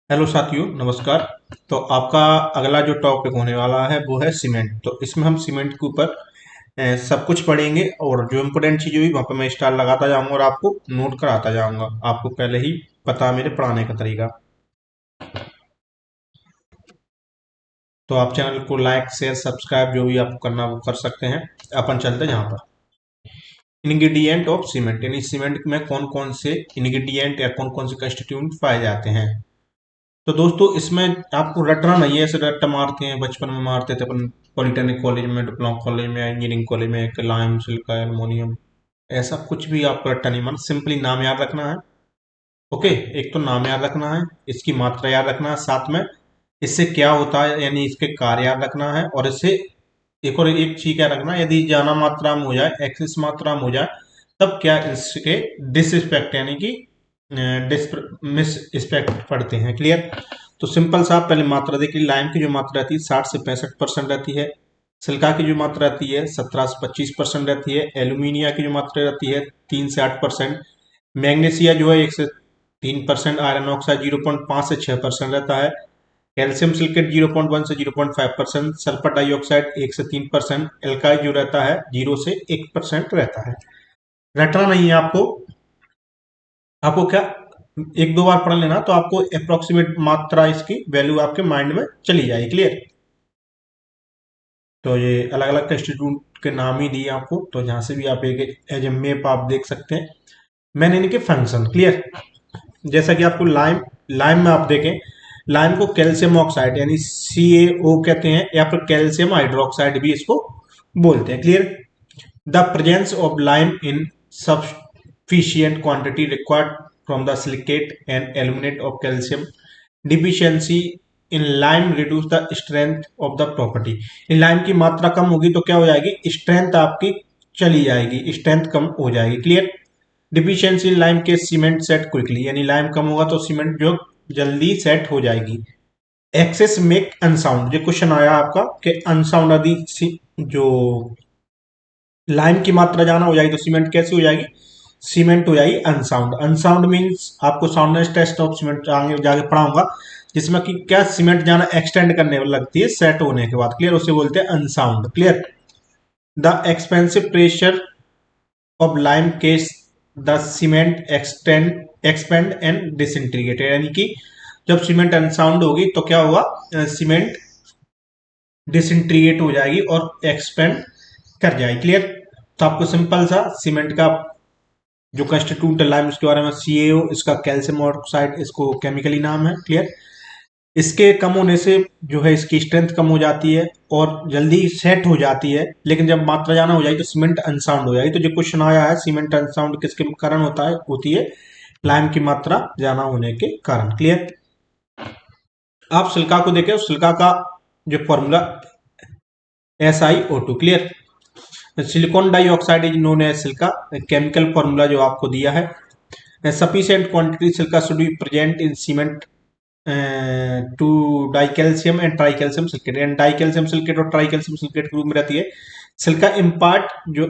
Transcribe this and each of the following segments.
Hello साथियों, नमस्कार। तो आपका अगला जो टॉपिक होने वाला है वो है सीमेंट। तो इसमें हम सीमेंट के ऊपर सब कुछ पढ़ेंगे और जो इम्पोर्टेंट चीज़ हुई वहाँ पे मैं स्टार लगाता जाऊंगा और आपको नोट कराता जाऊंगा। आपको पहले ही पता है मेरे पढ़ाने का तरीका। तो आप चैनल को लाइक शेयर सब्सक्राइब जो भी आपको करना वो कर सकते हैं। अपन चलते हैं यहाँ पर इंग्रेडिएंट ऑफ सीमेंट, यानी सीमेंट में कौन कौन से इंग्रेडिएंट या कौन कौन से कंस्टिट्यूएंट पाए जाते हैं। तो दोस्तों इसमें आपको रटना नहीं है, ऐसे रट्टा मारते हैं, बचपन में मारते थे अपन पॉलिटेक्निक कॉलेज में, डिप्लोमा कॉलेज में, इंजीनियरिंग कॉलेज में, लाइम सिलिका एल्युमिनियम। ऐसा कुछ भी आपको रट्टा नहीं मारना, सिंपली नाम याद रखना है। ओके, एक तो नाम याद रखना है, इसकी मात्रा याद रखना है, साथ में इससे क्या होता है यानी इसके कार्य याद रखना है। और इससे एक और एक चीज क्या रखना है, यदि ज्यादा मात्रा में हो जाए, एक्सेस मात्रा में हो जाए, तब क्या इसके डिसरिस्पेक्ट यानी कि मिस रिस्पेक्ट पढ़ते हैं। क्लियर। तो सिंपल सा पहले मात्रा देखिए, लाइम की जो मात्रा रहती है 60 से 65% रहती है। सिल्का की जो मात्रा रहती है 17 से 25% रहती है। एल्यूमिनिया की जो मात्रा रहती है 3 से 8%। मैग्नीशिया जो है 1 से 3%। आयरन ऑक्साइड 0.5 से 6% रहता है। कैल्शियम सिलिकेट 0.1 से 0.5%। सल्फर डाइऑक्साइड 1 से 3%। एल्काइल जो रहता है 0 से 1% रहता है। रटना नहीं है आपको। आपको क्या एक दो बार पढ़ लेना तो आपको अप्रोक्सीमेट मात्रा इसकी वैल्यू आपके माइंड में चली जाएगी। क्लियर। तो ये अलग अलग इंस्टीट्यूट के नाम ही दिए आपको, तो जहां से भी आप एक एज ए मैप आप देख सकते हैं। मैंने इनके फंक्शन क्लियर, जैसा कि आपको लाइम लाइम में आप देखें, लाइम को कैल्शियम ऑक्साइड यानी CaO कहते हैं, या फिर कैल्शियम हाइड्रोक्साइड भी इसको बोलते हैं। Clear. The presence of lime in sufficient quantity required from the silicate and aluminate of calcium deficiency in lime reduce the strength of the property। In lime की मात्रा कम होगी तो क्या हो जाएगी, स्ट्रेंथ आपकी चली जाएगी, स्ट्रेंथ कम हो जाएगी। क्लियर। डिफिशियंसी इन लाइम के सीमेंट सेट क्विकली, यानी लाइम कम होगा तो सीमेंट जो जल्दी सेट हो जाएगी। एक्सेस मेक अनसाउंड, जो क्वेश्चन आया आपका कि अनसाउंड यदि जो लाइम की मात्रा ज्यादा हो जाएगी तो सीमेंट कैसी हो जाएगी, सीमेंट हो जाएगी अनसाउंड। अनसाउंड मींस आपको साउंडनेस टेस्ट ऑफ सीमेंट आगे जाके पढ़ाऊंगा, जिसमें कि क्या सीमेंट ज्यादा एक्सटेंड करने लगती है सेट होने के बाद। क्लियर। उसे बोलते हैं unsound. Clear. The expensive pressure of lime case the cement expand and disintegrated, यानी कि जब सीमेंट अनसाउंड होगी तो क्या होगा, सीमेंट डिसइंटीग्रेट हो जाएगी और एक्सपेंड कर जाएगी। क्लियर। तो आपको सिंपल सा सीमेंट का जो कंस्टिट्यूट लाइम उसके बारे में CaO, इसका कैल्शियम ऑक्साइड इसको केमिकली नाम है। क्लियर। इसके कम होने से जो है इसकी स्ट्रेंथ कम हो जाती है और जल्दी सेट हो जाती है, लेकिन जब मात्रा ज्यादा हो जाएगी तो सीमेंट अनसाउंड हो जाएगी। तो जो क्वेश्चन आया है सीमेंट अनसाउंड किसके कारण होती है, लाइम की मात्रा ज्यादा होने के कारण। क्लियर। आप सिल्का को देखें, सिल्का का जो formula SiO2। Clear. Silicon dioxide is known as silica, chemical formula जो आपको दिया है। Sufficient quantity silica should be present in cement to dicalcium and tricalcium silicate, and dicalcium silicate और ट्राइकैल्शियम सिलिकेट के रूप में रहती है। सिल्का इम्पार्ट जो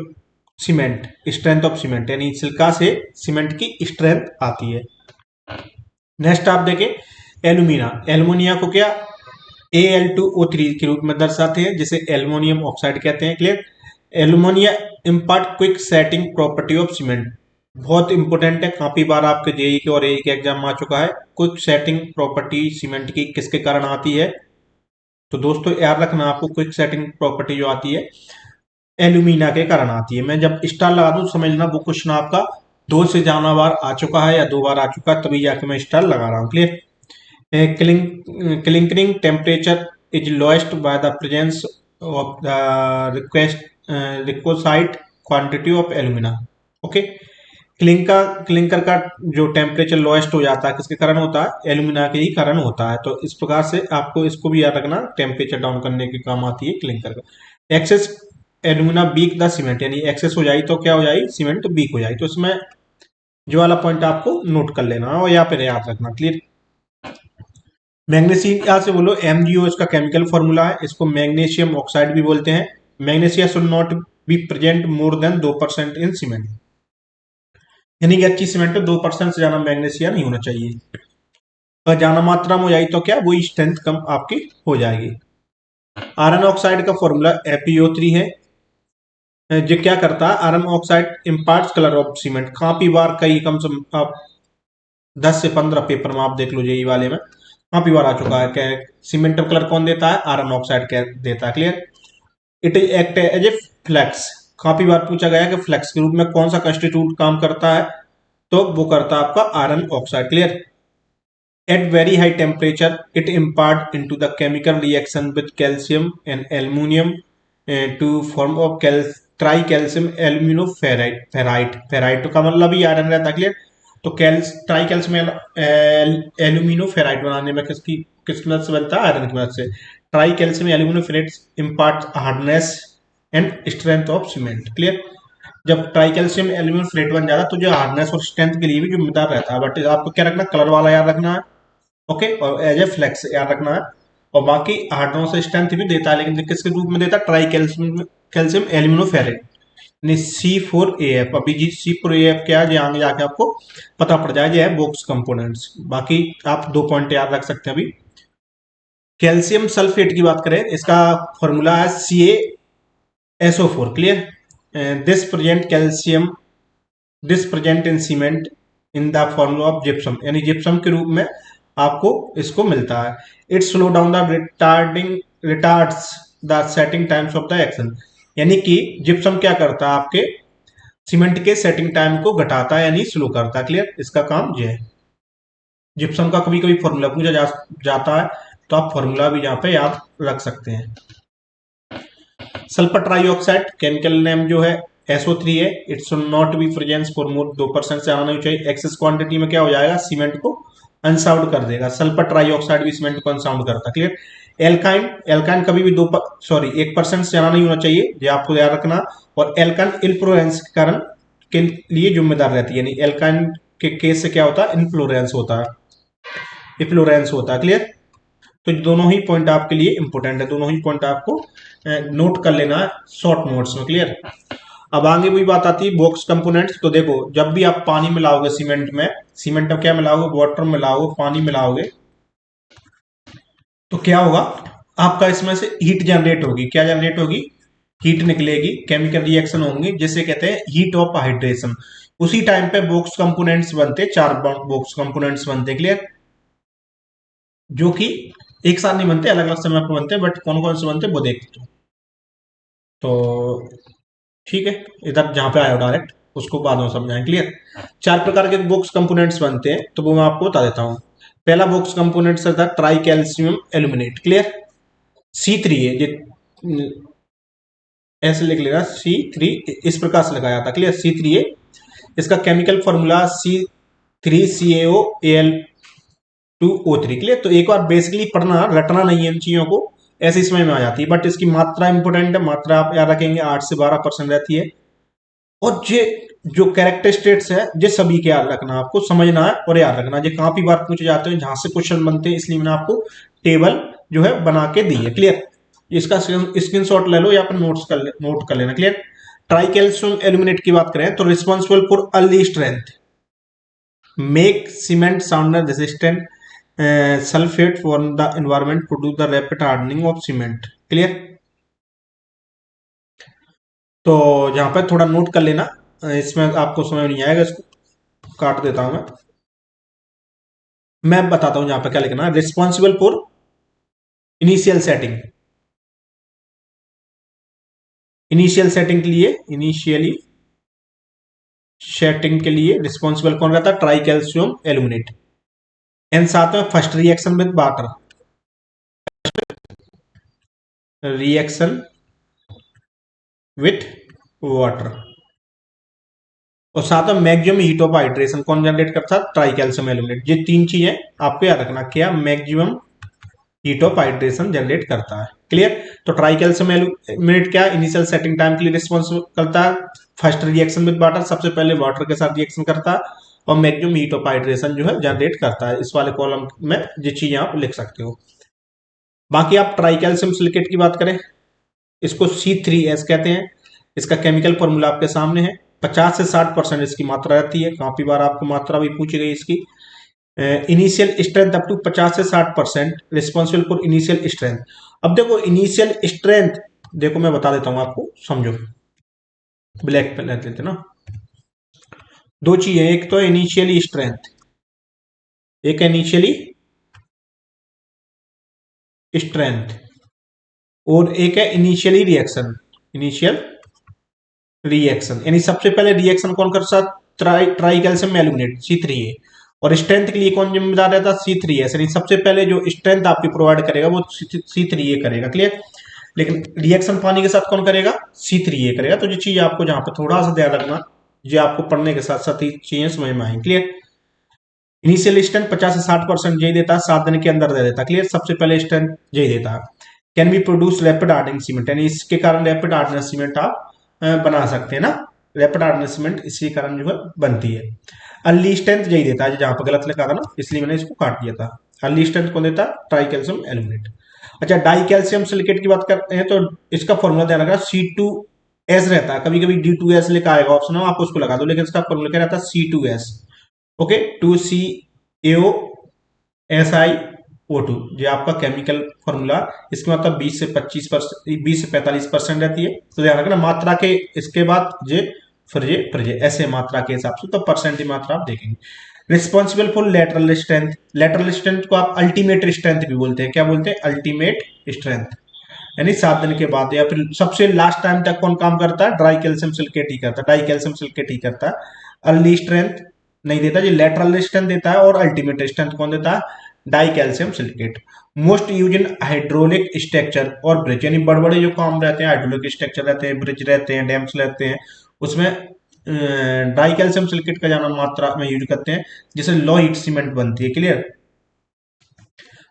सीमेंट स्ट्रेंथ ऑफ सीमेंट, यानी सिल्का से सीमेंट की स्ट्रेंथ आती है। नेक्स्ट आप देखें एल्यूमिना, एल्युमिनिया को क्या Al2O3 के रूप में दर्शाते हैं, जिसे एल्युमिनियम ऑक्साइड कहते हैं। Clear. Alumina impart quick setting property of cement, बहुत इंपॉर्टेंट है, काफी बार आपके जेई के और एई के एग्जाम आ चुका है। क्विक सेटिंग प्रॉपर्टी सीमेंट की किसके कारण आती है, तो दोस्तों याद रखना आपको क्विक सेटिंग प्रॉपर्टी जो आती है एल्यूमिना के कारण आती है। मैं जब स्टार लगा दूं समझ लेना वो क्वेश्चन आपका 2 से ज्यादा बार आ चुका है या 2 बार आ चुका है, तभी जाके मैं स्टार लगा रहा हूँ। Clear. Clinkering temperature is lowest by the presence of the requisite quantity of alumina. Okay. Clinker का जो टेम्परेचर लोएस्ट हो जाता है किसके कारण होता है, एल्यूमिना के ही कारण होता है। तो इस प्रकार से आपको इसको भी याद रखना, टेम्परेचर डाउन करने के काम आती है क्लिंकर का। Excess alumina weak the cement, यानी एक्सेस हो जाए तो क्या हो जाएगी, सीमेंट बीक हो जाएगी। तो इसमें जो वाला पॉइंट आपको नोट कर लेना है और यहाँ पे याद रखना। क्लियर। मैग्नीशिया से बोलो MgO, इसका केमिकल फॉर्मूला है, इसको मैग्नीशियम ऑक्साइड भी बोलते हैं। Magnesia should not be present more than 2% in cement, यानी कि अच्छी सीमेंट में 2% से ज्यादा मैग्नीशिया नहीं होना चाहिए। अगर ज्यादा मात्रा में हो जाएगी तो क्या वही स्ट्रेंथ कम आपकी हो जाएगी। आयरन ऑक्साइड का फॉर्मूला FeO3 है। जो क्या करता है, iron oxide imparts colour of cement. काफी बार कई कम से आप 10 से 15 पेपर में आप देख लो जेई वाले में काफी बार आ चुका है क्या सीमेंट का कलर कौन देता है, आयरन ऑक्साइड क्या देता है। Clear. It is act as a flux. काफी बार पूछा गया कि फ्लेक्स के रूप में कौन सा कंस्टिट्यूट काम करता है, तो वो करता है आपका iron oxide. Clear. At very high temperature, it impart into the chemical reaction with calcium and aluminium to form of tricalcium aluminoferrite। Ferrite का मतलब ही आयरन रहता है। क्लियर। तो ट्राई कैल्शियम एल्यूमिनोफेराइट बनाने में किसकी मदद से बनता है, आयरन की मदद से। Tri calcium aluminoferrite impart hardness and strength of cement. Clear. जब ट्राई कैल्शियम एल्यूमिनियम फ्लेट बन जाता है तो जो हार्डनेस और स्ट्रेंथ के लिए भी जिम्मेदार रहता है। बट आपको क्या रखना, कलर वाला याद रखना है। ओके, और एज ए फ्लेक्स याद रखना है। और बाकी हार्डनेस और स्ट्रेंथ भी देता है, लेकिन किसके रूप में देता है, ट्राई कैल्शियम कैल्शियम एल्यूमिनोफेरेट C4AF। अभी जी C4AF क्या है, आगे जाके आपको पता पड़ जाए, है बॉक्स कंपोनेंट्स। बाकी आप 2 पॉइंट याद रख सकते हैं। अभी कैल्शियम सल्फेट की बात करें, इसका फॉर्मूला है CaSO4। Clear. This present in cement in the formula of gypsum, यानी जिप्सम के रूप में आपको इसको मिलता है। It slow down the retards the setting times of the action. यानी कि जिप्सम क्या करता है, आपके सीमेंट के सेटिंग टाइम को घटाता है यानी स्लो करता है। क्लियर। इसका काम ये है। जिप्सम का कभी कभी फॉर्मूला पूछा जाता है, तो आप फॉर्मूला भी यहाँ पे याद रख सकते हैं। सल्फर ट्राइऑक्साइड केमिकल नेम जो है SO3 है। It should not be presence for more 2% से आना नहीं चाहिए। एक्सेस क्वांटिटी में क्या हो जाएगा, सीमेंट को अनसाउंड कर देगा। सल्फर ट्राइऑक्साइड भी सीमेंट को अनसाउंड करता है। क्लियर। एल्काइन एल्काइन कभी भी 1% से आना नहीं होना चाहिए, ये आपको याद रखना। और एल्काइन इन्फ्लोरेंस के कारण के लिए जिम्मेदार रहती है, यानी एल्काइन के केस से क्या होता है, इन्फ्लोरेंस होता है, इफ्लोरेंस होता है। क्लियर। तो दोनों ही पॉइंट आपके लिए इंपॉर्टेंट है, दोनों ही पॉइंट आपको नोट कर लेना है शॉर्ट नोट्स में। क्लियर। अब आगे वही बात आती है बॉक्स कंपोनेंट्स। तो देखो, जब भी आप पानी मिलाओगे सीमेंट में क्या मिलाओगे, वाटर मिलाओगे, पानी मिलाओगे, तो क्या होगा, आपका इसमें से हीट जनरेट होगी। क्या जनरेट होगी, हीट निकलेगी, केमिकल रिएक्शन होंगे, जिसे कहते हैं हीट ऑफ हाइड्रेशन। उसी टाइम पे बॉक्स कंपोनेंट्स बनते, 4 बॉक्स कंपोनेंट्स बनते। क्लियर। जो कि एक साथ नहीं बनते, अलग अलग समय पर बनते, बट कौन कौन से बनते वो देखते हो। तो ठीक है, इधर जहां पे आया डायरेक्ट उसको बाद में समझाएं। क्लियर। 4 प्रकार के बॉक्स कंपोनेंट्स बनते हैं, तो वो मैं आपको बता देता हूँ। पहला बॉक्स कंपोनेंट था try calcium aluminate. Clear. C3 है ये, ऐसे लिख लेगा C3, इस प्रकार से लगाया था। क्लियर। C3 है, इसका chemical formula C3CaO Al2O3। Clear. तो एक बार बेसिकली पढ़ना, रटना नहीं है इन चीजों को, ऐसे समय में आ जाती है, बट इसकी मात्रा इंपोर्टेंट है। मात्रा आप याद रखेंगे 8 से 12% रहती है। और ये जो कैरेक्टरिस्टिक्स है, ये सभी के याद रखना, आपको समझना है और याद रखना। ये काफी बार पूछे जाते हैं, जहां से क्वेश्चन बनते हैं, इसलिए मैंने आपको टेबल जो है बना के दी है। क्लियर। इसका स्क्रीनशॉट ले लो या फिर नोट कर लेना। क्लियर। ट्राइकैल्शियम एल्यूमिनेट की बात करें तो responsible for early strength, make cement साउंडर resistant, sulphate for the environment, produce the rapid hardening of cement. Clear. तो यहाँ पर थोड़ा नोट कर लेना, इसमें आपको समझ नहीं आएगा, इसको काट देता हूं मैं बताता हूं यहाँ पे क्या लिखना है। Responsible for initial setting, initial setting के लिए, इनिशियली सेटिंग के लिए रिस्पॉन्सिबल कौन रहता है, ट्राई कैल्शियम एल्यूमिनेट। एंड साथ में first reaction with water, reaction with water. और साथ में मैक्सिमम हीट ऑफ हाइड्रेशन कौन जनरेट करता है, ट्राई कैल्शियम एल्यूमिनेट। ये 3 चीजें आपको याद रखना, क्या maximum heat of hydration generate करता है। क्लियर। तो ट्राई कैल्शियम एल्यूमिनेट क्या, इनिशियल सेटिंग टाइम के लिए रिस्पॉन्सिबल करता है। फर्स्ट रिएक्शन विद वाटर, सबसे पहले वाटर के साथ रिएक्शन करता है। और मैक्सिमम हीट ऑफ हाइड्रेशन जो है जनरेट करता है। इस वाले कॉलम में ये चीजें आप लिख सकते हो। बाकी आप ट्राई कैल्शियम सिलिकेट की बात करें, इसको C3S कहते हैं। इसका केमिकल फॉर्मूला आपके सामने है। 50 से 60% इसकी मात्रा रहती है, काफी बार आपको मात्रा भी पूछी गई इसकी। इनिशियल स्ट्रेंथ अप टू 50 से 60% रिस्पॉन्सिबल फॉर इनिशियल स्ट्रेंथ। अब देखो इनिशियल स्ट्रेंथ, देखो मैं बता देता हूं आपको, समझो। ब्लैक पेन लेते ना, दो चीजें, एक तो इनिशियली स्ट्रेंथ, एक इनिशियली स्ट्रेंथ, और एक है इनिशियली रिएक्शन। इनिशियल रिएक्शन यानी सबसे पहले रिएक्शन कौन कर सकता, ट्राई कैल्शियम एल्यूमिनेट C3A, और स्ट्रेंथ के लिए कौन जिम्मेदार रहता, C3S, यानी सबसे पहले जो स्ट्रेंथ आपकी प्रोवाइड करेगा वो C3A करेगा। क्लियर। लेकिन रिएक्शन पानी के साथ कौन करेगा, C3A करेगा। तो ये चीज आपको जहां पर थोड़ा सा ध्यान रखना, ये आपको पढ़ने के साथ साथ ही चीजें समझ में आएंगी। क्लियर। इनिशियल स्ट्रेंथ 50 से 60% यही देता है, 7 दिन के अंदर दे देता। क्लियर। सबसे पहले स्ट्रेंथ यही देता है। Can be produce rapid hardening cement, यानी इसके कारण रैपिड हार्डनिंग सीमेंट आप बना सकते हैं ना, रैपिड हार्डनिंग सीमेंट इसी कारण जो है बनती है। अर्ली स्ट्रेंथ यही देता है, जहां पर गलत लिखा था ना इसलिए मैंने इसको काट दिया था। अर्ली स्ट्रेंथ कौन देता, ट्राई कैल्शियम एल्यूमिनेट। अच्छा, डाई कैल्शियम सिलिकेट की बात करते हैं तो इसका फॉर्मूला ध्यान रखना, C2S रहता है। कभी कभी D2S लिखा आएगा ऑप्शन में, आप उसको लगा दो, लेकिन इसका फॉर्मूला क्या रहता है, C2S। ओके, 2CaO SiO2, ये आपका केमिकल फॉर्मूला। इसकी मात्रा 20 से 45% रहती है। तो ध्यान रखना मात्रा के इसके बाद ये ऐसे मात्रा के हिसाब से, तो परसेंट की मात्रा आप देखेंगे। Responsible for lateral strength, lateral strength को आप अल्टीमेट स्ट्रेंथ भी बोलते हैं। क्या बोलते हैं, अल्टीमेट स्ट्रेंथ, यानी 7 दिन के बाद या फिर सबसे लास्ट टाइम तक कौन काम करता है, ड्राई कैल्शियम सिलिकेट ही करता है, डाई कैल्शियम सिलिकेट ही करता है। अर्ली स्ट्रेंथ नहीं देता, जो लेटरल स्ट्रेंथ देता है, और अल्टीमेट स्ट्रेंथ कौन देता है, die calcium silicate. Most use in hydraulic structure और ब्रिज, यानी बड़े बड़े जो काम रहते हैं, हाइड्रोलिक स्ट्रक्चर रहते हैं, ब्रिज रहते हैं, डैम्स रहते हैं, उसमें डाई कैल्शियम सिलिकेट का ज्यादा मात्रा में यूज करते हैं, जिससे लो हीट सीमेंट बनती है। क्लियर।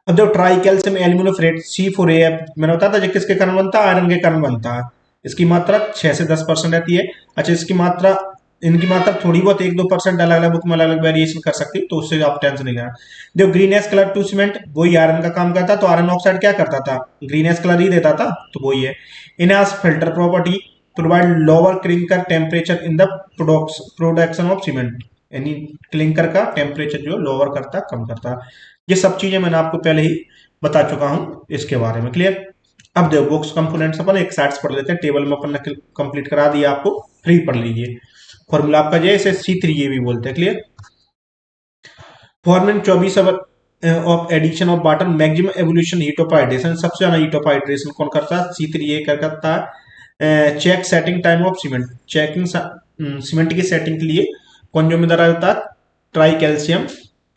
अब जो ट्राई कैल्शियम एल्यूमिनोफ्रेट C4AF मैंने बताया था, जो किसके कारण बनता है, आयरन के कारण बनता है। इसकी मात्रा 6 से 10% रहती है। अच्छा, इसकी मात्रा, इनकी मात्रा थोड़ी बहुत 1-2% अलग अलग बुक में अलग अलग वेरिएशन कर सकती है, तो उससे आप टेंशन नहीं लेना। जो greenish colour to cement, वही आयरन का काम करता है। तो आयरन ऑक्साइड क्या करता था, ग्रीन एस कलर ही देता था, तो वही है। Enhance filter property, provide lower clinker temperature in the production of cement, यानी क्लिंकर का टेम्परेचर जो लोअर करता, कम करता। ये सब चीजें मैंने आपको पहले ही बता चुका हूं इसके बारे में। क्लियर। अब देखो बॉक्स कंपोनेंट्स अपन एक साइड पढ़ लेते हैं, टेबल में अपन ने कंप्लीट करा दिया, आपको फ्री पढ़ लीजिए। फॉर्मूला आपका जो है इसे C3A भी बोलते हैं। Clear. Forming 24 hour of addition of water, maximum evolution heat of hydration, सबसे ज्यादा हीट ऑफ हाइड्रेशन कौन करता है, C3A करता है। Check setting time of cement, checking cement की सेटिंग के लिए कौन जिम्मेदार रहता है, tricalcium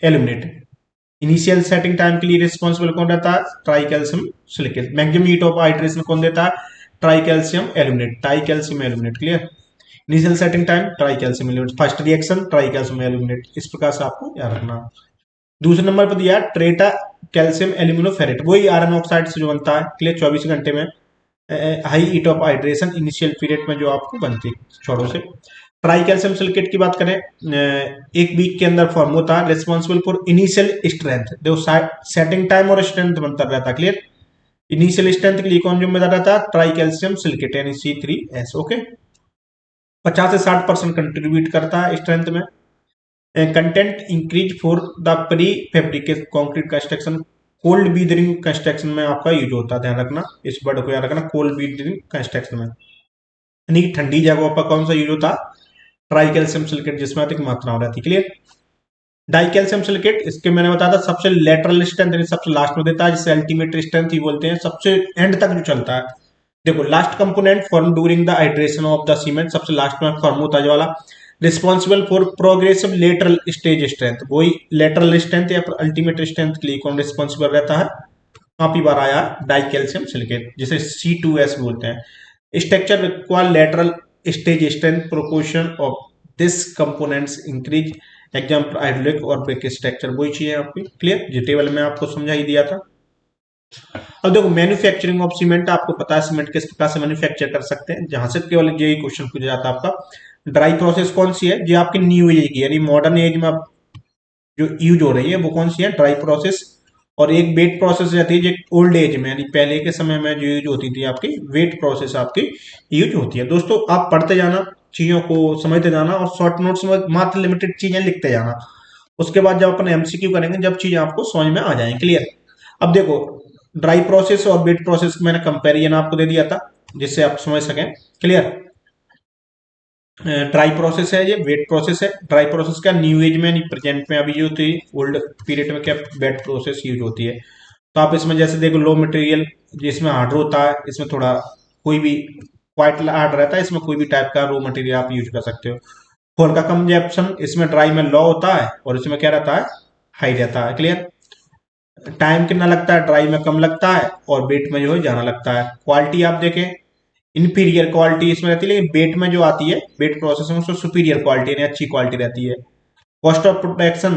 aluminate. Initial setting time के लिए रिस्पॉन्सिबल कौन रहता है, tricalcium silicate. Maximum heat of hydration कौन देता है, tricalcium aluminate, tricalcium aluminate. Clear. Initial setting time tricalcium aluminate, first reaction tricalcium aluminate. इस प्रकार से आपको याद रखना। दूसरे नंबर पर दिया ट्रेटा कैल्शियम एल्यूमिनोफेरेट, वही आयरन ऑक्साइड से जो बनता है। क्लियर। 24 घंटे में high heat of hydration initial period में जो आपको बनती है छोड़ों से। ट्राई कैल्शियम सिलिकेट की बात करें, एक वीक के अंदर फॉर्म होता है, रिस्पॉन्सिबल फॉर इनिशियल स्ट्रेंथ, देखो सेटिंग टाइम और स्ट्रेंथ बनता रहता है। क्लियर। इनिशियल स्ट्रेंथ के लिए कौन जिम्मेदार रहता है, ट्राई कैल्शियम सिलिकेट यानी C3S। ओके, 50 से 60% कंट्रीब्यूट करता है स्ट्रेंथ में। Content increase for the pre fabricate concrete construction, cold weathering construction में आपका यूज होता है। ध्यान रखना, इस वर्ड को याद रखना, कोल्ड बीदरिंग कंस्ट्रक्शन में, यानी कि ठंडी जगहों पर कौन सा यूज होता है, ट्राई कैल्शियम सिलिकेट, जिसमें अधिक मात्रा में रहती है। क्लियर। डाई कैल्शियम सिलिकेट, इसके मैंने बताया था सबसे लेटरल स्ट्रेंथ सबसे लास्ट में देता है, जिसे अल्टीमेट स्ट्रेंथ ही बोलते हैं, सबसे एंड तक जो चलता है। देखो last component form during the hydration of the cement, सबसे लास्ट में फॉर्म होता है वाला। Responsible for progressive lateral stage strength, वही लेटरल स्ट्रेंथ या अल्टीमेट स्ट्रेंथ के लिए कौन रिस्पॉन्सिबल रहता है, काफी बार आया डाई कैल्शियम सिलिकेट, जिसे C2S बोलते हैं। Structure require lateral stage strength, proportion of this components increase, example hydraulic और ब्रिक स्ट्रक्चर, वही चीज है आपकी। क्लियर। जो टेबल में आपको समझा ही दिया था। अब देखो मैन्युफैक्चरिंग ऑफ सीमेंट, आपको पता है सीमेंट किस प्रकार से मैन्युफैक्चर कर सकते हैं, जहां से केवल यही क्वेश्चन पूछा जाता है आपका। ड्राई प्रोसेस कौन सी है, जो आपकी न्यू एज की यानी मॉडर्न एज में जो यूज हो रही है वो कौन सी है, ड्राई प्रोसेस। और एक वेट प्रोसेस रहती है जो ओल्ड एज में यानी पहले के समय में जो यूज होती थी, आपकी वेट प्रोसेस आपकी यूज होती है। दोस्तों आप पढ़ते जाना, चीजों को समझते जाना, और शॉर्ट नोट्स में मात्र लिमिटेड चीजें लिखते जाना। उसके बाद जब अपन एमसीक्यू करेंगे, जब चीजें आपको समझ में आ जाएंगी। क्लियर। अब देखो, ड्राई प्रोसेस और वेट प्रोसेस मैंने कंपेरिजन आपको दे दिया था जिससे आप समझ सकें। क्लियर। ड्राई प्रोसेस है, ये वेट प्रोसेस है। ड्राई प्रोसेस का न्यू एज में, प्रेजेंट में अभी जो थी, ओल्ड पीरियड में क्या वेट प्रोसेस यूज होती है। तो आप इसमें जैसे देखो, लो मटेरियल जिसमें हार्ड होता है, इसमें थोड़ा कोई भी क्वाइट हार्ड रहता है, इसमें कोई भी टाइप का रो मटेरियल आप यूज कर सकते हो। फोर का कंजप्शन, इसमें ड्राई में लो होता है और इसमें क्या रहता है, हाई रहता है। क्लियर। टाइम कितना लगता है, ड्राई में कम लगता है और वेट में जो है ज्यादा लगता है। क्वालिटी आप देखें, इनफीरियर क्वालिटी इसमें रहती है, लेकिन वेट में जो आती है, वेट प्रोसेस में उसमें सुपीरियर क्वालिटी यानी अच्छी क्वालिटी रहती है। Cost of production,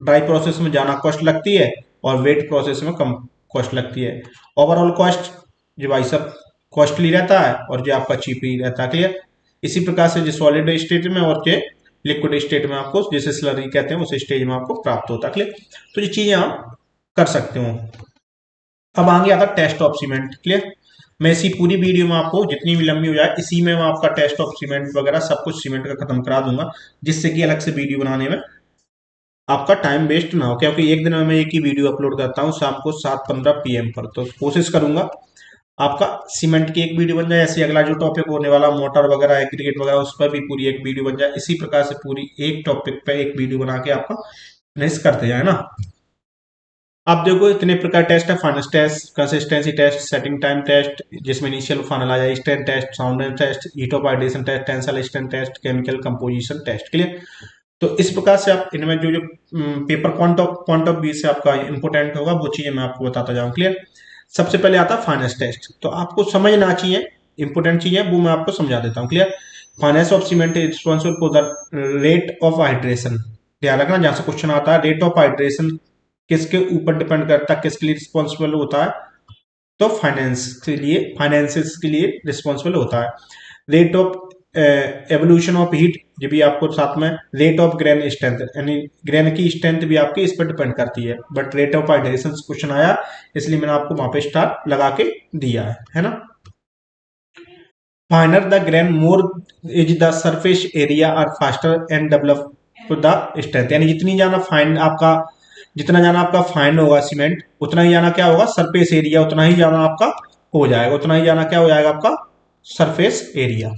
dry process में ज्यादा कॉस्ट लगती है और वेट प्रोसेस में कम कॉस्ट लगती है। ओवरऑल कॉस्ट जो भाई सब कॉस्टली रहता है और जो आपका चीप ही रहता है। क्लियर। इसी प्रकार से जो सॉलिड स्टेट में और जो लिक्विड स्टेट में आपको, जिसे स्लरी कहते हैं, उस स्टेज में आपको प्राप्त होता है। क्लियर। तो ये चीजें आप कर सकते हो। अब आगे आता टेस्ट ऑफ सीमेंट। क्लियर। मैं इसी पूरी वीडियो में आपको, जितनी भी लंबी हो जाए, इसी में मैं आपका टेस्ट ऑफ सीमेंट वगैरह सब कुछ सीमेंट का खत्म करा दूंगा, जिससे कि अलग से वीडियो बनाने में आपका टाइम वेस्ट ना हो। क्योंकि एक दिन में मैं एक ही वीडियो अपलोड करता हूँ शाम को 7:15 PM पर, तो कोशिश करूंगा आपका सीमेंट की एक वीडियो बन जाए। ऐसे अगला जो टॉपिक होने वाला मोटर वगैरह एग्रीगेट वगैरह, उस पर भी पूरी एक वीडियो बन जाए। इसी प्रकार से पूरी एक टॉपिक पे एक वीडियो बना के आपका फिनिश करते जाए ना। आप देखो, इतने प्रकार टेस्ट है: fineness test, consistency test, setting time test, जिसमें इनिशियल फाइनल आ जाए, strength test, soundness test, heat of hydration test, tensile strength test, chemical composition test. Clear. तो इस प्रकार से आप इनमें जो जो पेपर पॉइंट ऑफ व्यू से आपका इंपोर्टेंट होगा, वो चीजें मैं आपको बताता जाऊँ। क्लियर। सबसे पहले आता है फाइनेंस टेस्ट, तो आपको समझना चाहिए, इंपोर्टेंट चीज है वो मैं आपको समझा देता हूँ। Clear. Finance of cement is responsible for the rate of hydration. ध्यान रखना, जहां से क्वेश्चन आता है, रेट ऑफ हाइड्रेशन किसके ऊपर डिपेंड करता है, किसके लिए रिस्पॉन्सिबल होता है, तो फाइनेंसिस के लिए रिस्पॉन्सिबल होता है। Rate of evolution of heat, जो भी आपको साथ में रेट ऑफ ग्रेन स्ट्रेंथ, यानी ग्रेन की स्ट्रेंथ भी आपकी इस पर डिपेंड करती है। But rate of hydration question आया, इसलिए मैंने आपको वहां पे स्टार लगा के दिया है ना। Finer the grain more is the surface area are faster and develop the strength, यानी जितना जाना आपका फाइन होगा सीमेंट, उतना ही जाना क्या होगा, सरफेस एरिया उतना ही जाना आपका हो जाएगा, उतना ही जाना क्या हो जाएगा आपका सरफेस एरिया,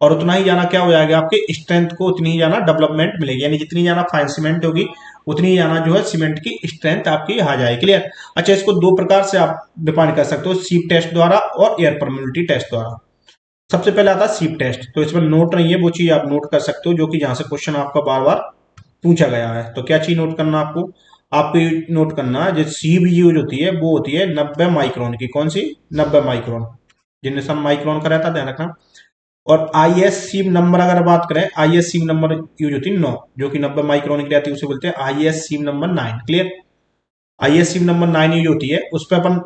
और उतना ही जाना क्या हो जाएगा आपके स्ट्रेंथ को, उतनी ही जाना डेवलपमेंट मिलेगी। यानी जितनी जाना फाइन सीमेंट होगी, उतनी ही जाना जो है सीमेंट की स्ट्रेंथ आपकी आ जाएगी। क्लियर। अच्छा, इसको दो प्रकार से आप डिफाइन कर सकते हो, सीप टेस्ट द्वारा और एयर परमिलिटी टेस्ट द्वारा। सबसे पहले आता है सीप टेस्ट, तो इसमें नोट नहीं है, वो चीज आप नोट कर सकते हो जो कि जहां से क्वेश्चन आपका बार बार पूछा गया है। तो क्या चीज नोट करना आपको, नोट करना जो सीप यूज होती है वो होती है 90 माइक्रोन की। कौन सी? 90 माइक्रोन, जिनमें सब माइक्रोन का रहता है, ध्यान रखना। और आईएससी नंबर अगर बात करें, आईएससी नंबर यूज होती है 9, जो कि 90 माइक्रोन की रहती है, उसे बोलते हैं ISC number 9। Clear. ISC number 9 use होती है, उस पर अपन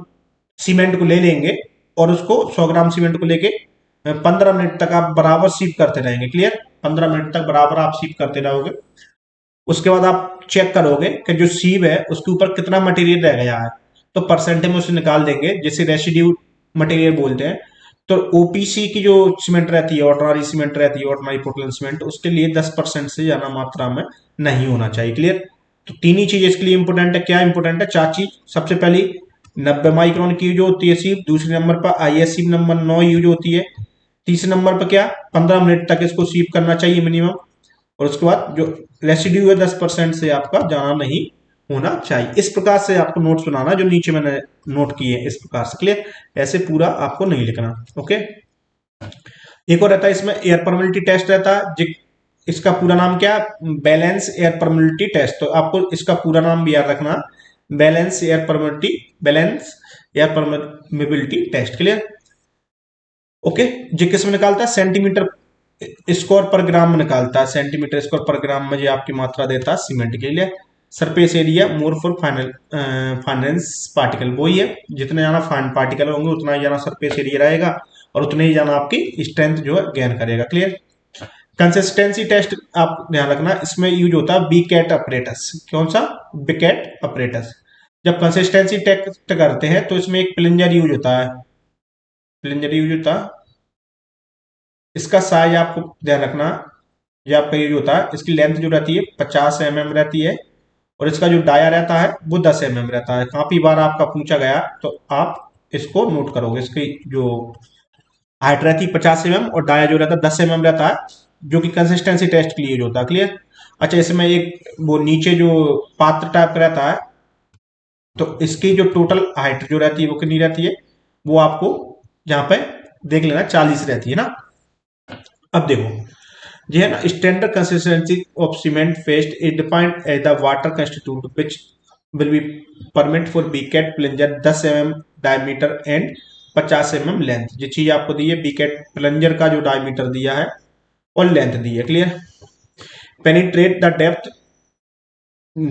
सीमेंट को ले लेंगे और उसको 100 ग्राम सीमेंट को लेके 15 मिनट तक आप बराबर सीप करते रहेंगे। क्लियर। 15 मिनट तक बराबर आप सीप करते रहोगे। उसके बाद आप चेक करोगे कि जो सीप है उसके ऊपर कितना मटेरियल रह गया है, तो परसेंटेज में उसे निकाल देंगे, जिसे रेसिड्यू मटेरियल बोलते हैं। तो ओपीसी की जो सीमेंट रहती है, ऑर्डिनरी सीमेंट रहती है, ऑर्डिनरी पोर्टलैंड सीमेंट, उसके लिए 10% से ज्यादा मात्रा में नहीं होना चाहिए। क्लियर। तो तीन ही चीज इसके लिए इंपोर्टेंट है। क्या इंपोर्टेंट है? चार चीज। सबसे पहली 90 माइक्रोन की यूज होती है सीप, दूसरे नंबर पर आईएससी नंबर 9 यूज होती है, तीसरे नंबर पर क्या, 15 मिनट तक इसको सीप करना चाहिए मिनिमम, और उसके बाद जो रेसिड्यू है 10% से आपका जाना नहीं होना चाहिए। इस प्रकार से आपको नोट्स बनाना, जो नीचे मैंने नोट किए हैं इस प्रकार से। क्लियर। ऐसे पूरा आपको नहीं लिखना। ओके। एक और रहता है इसमें एयर परमिलिटी टेस्ट रहता है, इसका पूरा नाम क्या है, बैलेंस एयर परमिलिटी टेस्ट। तो आपको इसका पूरा नाम भी याद रखना, Blaine air permeability test. Clear. Okay. जो किस में निकालता है, सेंटीमीटर स्क्वायर पर ग्राम में निकालता है, सेंटीमीटर स्क्वायर पर ग्राम में जो आपकी मात्रा देता है सीमेंट के लिए। Surface area more for finance particle, वही है, जितने जाना फाइन पार्टिकल होंगे उतना ही जाना सरफेस एरिया रहेगा, और उतने ही जाना आपकी स्ट्रेंथ जो है गेन करेगा। क्लियर। कंसिस्टेंसी टेस्ट आप ध्यान रखना, इसमें यूज होता है बीकेट अपरेटस। कौन सा? बीकेट अपरेटस। जब कंसिस्टेंसी टेस्ट करते हैं तो इसमें एक प्लिंजर यूज होता है, प्लिंजर यूज होता है। इसका साइज आपको ध्यान रखना, ये आपका यूज होता है। इसकी लेंथ जो रहती है 50 mm रहती है, और इसका जो डाया रहता है वो 10 mm रहता है। काफी बार आपका पूछा गया तो आप इसको नोट करोगे। इसकी जो हाइट रहती है 50 mm और डाया जो रहता है 10 mm रहता है, जो कि कंसिस्टेंसी टेस्ट के लिए यूज होता है। क्लियर। अच्छा, इसमें एक वो नीचे जो पात्र टाइप का रहता है, तो इसकी जो टोटल हाइट जो रहती है वो कितनी रहती है, वो आपको यहाँ पे देख लेना 40 रहती है ना। अब देखो, ये है ना, standard consistency of cement paste is defined as the water constitute which will be permit for Vicat plunger 10 mm diameter and 50 mm length. ये चीज आपको दी है, बीकेट प्लंजर का जो डायमीटर दिया है और लेंथ दी है। Clear. Penetrate the depth